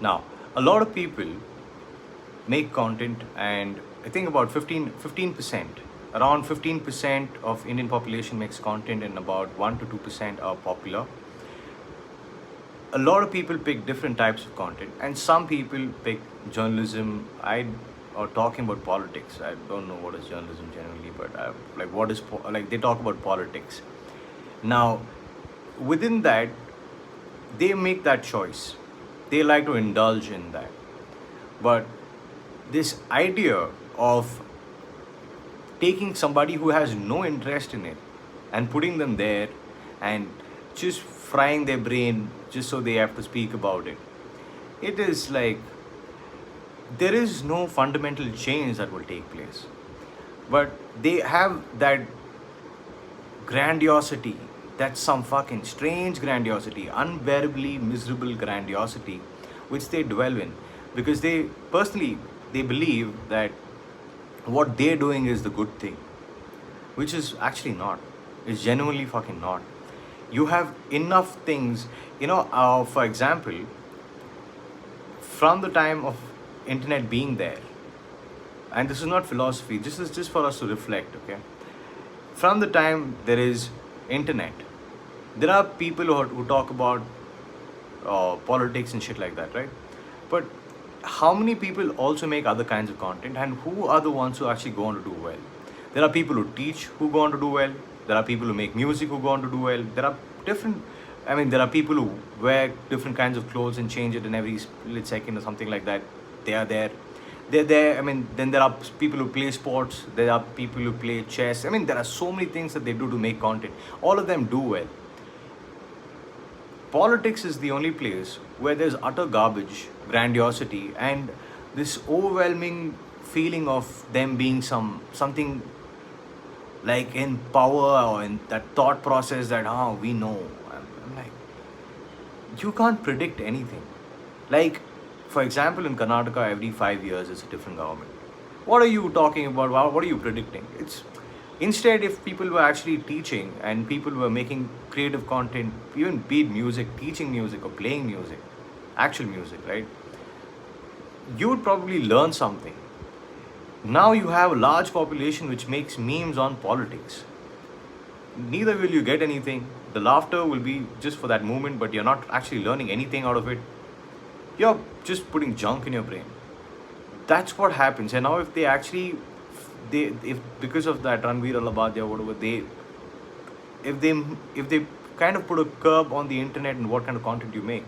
Now, a lot of people make content, and I think about 15%, around 15% of Indian population makes content, and about 1 to 2% are popular. A lot of people pick different types of content, and some people pick journalism. Or talking about politics. I don't know what is journalism generally, but like what is like they talk about politics. Now, within that, they make that choice. They like to indulge in that. But this idea of taking somebody who has no interest in it and putting them there and just frying their brain just so they have to speak about it, it is like there is no fundamental change that will take place. But they have that grandiosity, that's some fucking strange grandiosity, unbearably miserable grandiosity, which they dwell in because they personally they believe that what they're doing is the good thing, which is actually not. It's genuinely fucking not. You have enough things, for example, from the time of internet being there, and this is not philosophy, this is just for us to reflect, okay? From the time there is internet, there are people who talk about politics and shit like that, right? But how many people also make other kinds of content, and who are the ones who actually go on to do well? There are people who teach who go on to do well. There are people who make music who go on to do well. There are different. I mean, there are people who wear different kinds of clothes and change it in every split second or something like that. They are there. They're there. I mean, then there are people who play sports. There are people who play chess. I mean, there are so many things that they do to make content. All of them do well. Politics is the only place where there's utter garbage, grandiosity, and this overwhelming feeling of them being something like in power or in that thought process that we know. I'm like, you can't predict anything. Like, for example, in Karnataka, every 5 years it's a different government. What are you talking about? What are you predicting? It's instead, if people were actually teaching and people were making creative content, even be it music, teaching music or playing music, actual music, right? You would probably learn something. Now you have a large population which makes memes on politics. Neither will you get anything. The laughter will be just for that moment, but you're not actually learning anything out of it. You're just putting junk in your brain. That's what happens. And now if they actually if because of that Ranveer Alabadia or whatever, if they if they kind of put a curb on the internet and what kind of content you make,